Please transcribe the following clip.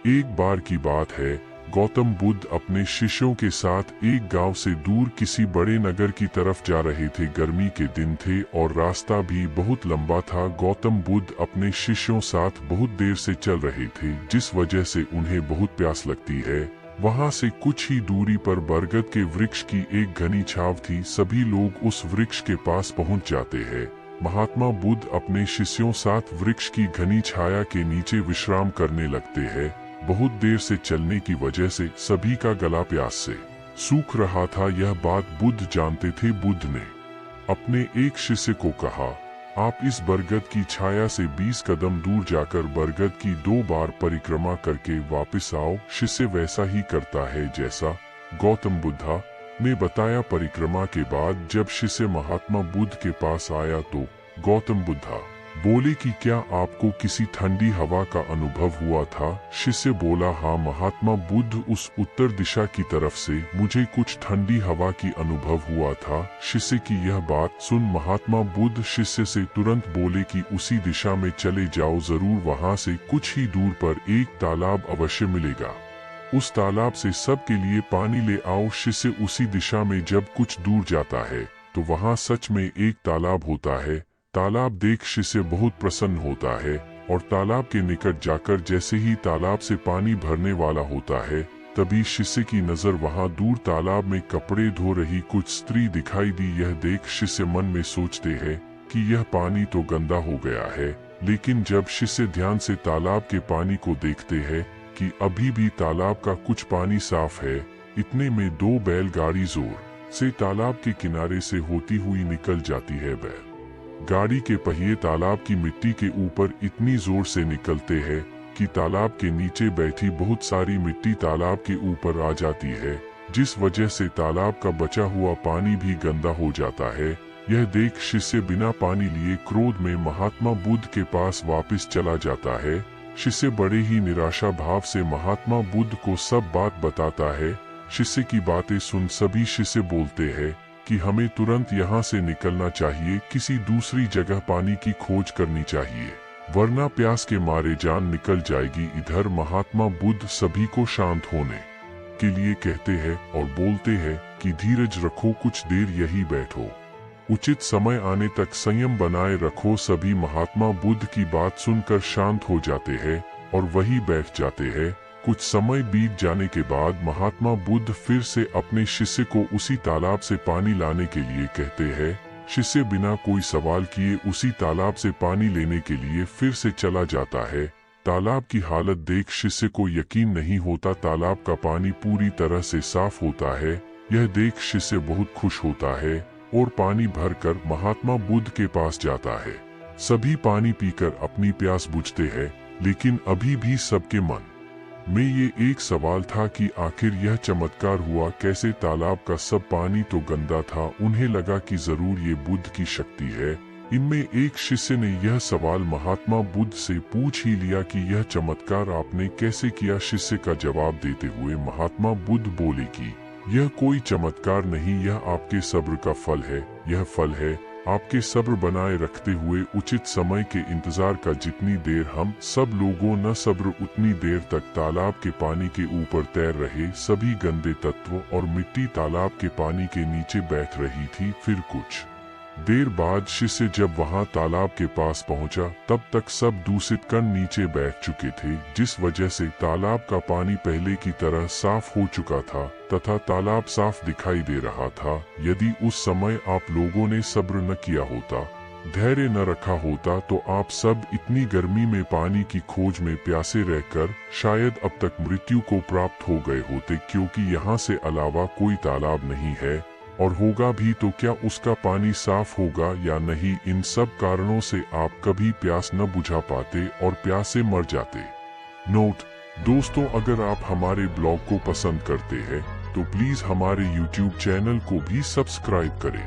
एक बार की बात है, गौतम बुद्ध अपने शिष्यों के साथ एक गांव से दूर किसी बड़े नगर की तरफ जा रहे थे। गर्मी के दिन थे और रास्ता भी बहुत लंबा था। गौतम बुद्ध अपने शिष्यों साथ बहुत देर से चल रहे थे, जिस वजह से उन्हें बहुत प्यास लगती है। वहां से कुछ ही दूरी पर बरगद के वृक्ष की एक घनी छाव थी। सभी लोग उस वृक्ष के पास पहुंच जाते हैं। महात्मा बुद्ध अपने शिष्यों साथ वृक्ष की घनी छाया के नीचे विश्राम करने लगते हैं। बहुत देर से चलने की वजह से सभी का गला प्यास से सूख रहा था। यह बात बुद्ध जानते थे। बुद्ध ने अपने एक शिष्य को कहा, आप इस बरगद की छाया से 20 कदम दूर जाकर बरगद की 2 बार परिक्रमा करके वापस आओ। शिष्य वैसा ही करता है जैसा गौतम बुद्ध ने बताया। परिक्रमा के बाद जब शिष्य महात्मा बुद्ध के पास आया तो गौतम बुद्ध बोले कि क्या आपको किसी ठंडी हवा का अनुभव हुआ था? शिष्य बोला, हाँ महात्मा बुद्ध, उस उत्तर दिशा की तरफ से मुझे कुछ ठंडी हवा की अनुभव हुआ था। शिष्य की यह बात सुन महात्मा बुद्ध शिष्य से तुरंत बोले कि उसी दिशा में चले जाओ, जरूर वहाँ से कुछ ही दूर पर एक तालाब अवश्य मिलेगा। उस तालाब से सबके लिए पानी ले आओ। शिष्य उसी दिशा में जब कुछ दूर जाता है तो वहाँ सच में एक तालाब होता है। तालाब देख शिष्य बहुत प्रसन्न होता है और तालाब के निकट जाकर जैसे ही तालाब से पानी भरने वाला होता है, तभी शिष्य की नजर वहां दूर तालाब में कपड़े धो रही कुछ स्त्री दिखाई दी। यह देख शिष्य मन में सोचते हैं कि यह पानी तो गंदा हो गया है। लेकिन जब शिष्य ध्यान से तालाब के पानी को देखते हैं कि अभी भी तालाब का कुछ पानी साफ है, इतने में 2 बैलगाड़ी जोर से तालाब के किनारे से होती हुई निकल जाती है। बैल गाड़ी के पहिए तालाब की मिट्टी के ऊपर इतनी जोर से निकलते हैं कि तालाब के नीचे बैठी बहुत सारी मिट्टी तालाब के ऊपर आ जाती है, जिस वजह से तालाब का बचा हुआ पानी भी गंदा हो जाता है। यह देख शिष्य बिना पानी लिए क्रोध में महात्मा बुद्ध के पास वापस चला जाता है। शिष्य बड़े ही निराशा भाव से महात्मा बुद्ध को सब बात बताता है। शिष्य की बातें सुन सभी शिष्य बोलते हैं कि हमें तुरंत यहाँ से निकलना चाहिए, किसी दूसरी जगह पानी की खोज करनी चाहिए, वरना प्यास के मारे जान निकल जाएगी। इधर महात्मा बुद्ध सभी को शांत होने के लिए कहते हैं और बोलते हैं कि धीरज रखो, कुछ देर यही बैठो, उचित समय आने तक संयम बनाए रखो। सभी महात्मा बुद्ध की बात सुनकर शांत हो जाते हैं और वही बैठ जाते हैं। कुछ समय बीत जाने के बाद महात्मा बुद्ध फिर से अपने शिष्य को उसी तालाब से पानी लाने के लिए कहते हैं। शिष्य बिना कोई सवाल किए उसी तालाब से पानी लेने के लिए फिर से चला जाता है। तालाब की हालत देख शिष्य को यकीन नहीं होता, तालाब का पानी पूरी तरह से साफ होता है। यह देख शिष्य बहुत खुश होता है और पानी भरकर महात्मा बुद्ध के पास जाता है। सभी पानी पीकर अपनी प्यास बुझते हैं, लेकिन अभी भी सबके मन में ये एक सवाल था कि आखिर यह चमत्कार हुआ कैसे? तालाब का सब पानी तो गंदा था। उन्हें लगा कि जरूर ये बुद्ध की शक्ति है। इनमें एक शिष्य ने यह सवाल महात्मा बुद्ध से पूछ ही लिया कि यह चमत्कार आपने कैसे किया? शिष्य का जवाब देते हुए महात्मा बुद्ध बोले कि यह कोई चमत्कार नहीं, यह आपके सब्र का फल है। यह फल है आपके सब्र बनाए रखते हुए उचित समय के इंतजार का। जितनी देर हम सब लोगों न सब्र, उतनी देर तक तालाब के पानी के ऊपर तैर रहे सभी गंदे तत्व और मिट्टी तालाब के पानी के नीचे बैठ रही थी। फिर कुछ देर बाद शिष्य जब वहां तालाब के पास पहुंचा, तब तक सब दूषित कण नीचे बैठ चुके थे, जिस वजह से तालाब का पानी पहले की तरह साफ हो चुका था तथा तालाब साफ दिखाई दे रहा था। यदि उस समय आप लोगों ने सब्र न किया होता, धैर्य न रखा होता, तो आप सब इतनी गर्मी में पानी की खोज में प्यासे रहकर शायद अब तक मृत्यु को प्राप्त हो गए होते, क्योंकि यहाँ से अलावा कोई तालाब नहीं है, और होगा भी तो क्या उसका पानी साफ होगा या नहीं? इन सब कारणों से आप कभी प्यास न बुझा पाते और प्यासे मर जाते। नोट: दोस्तों, अगर आप हमारे ब्लॉग को पसंद करते हैं तो प्लीज हमारे YouTube चैनल को भी सब्सक्राइब करें।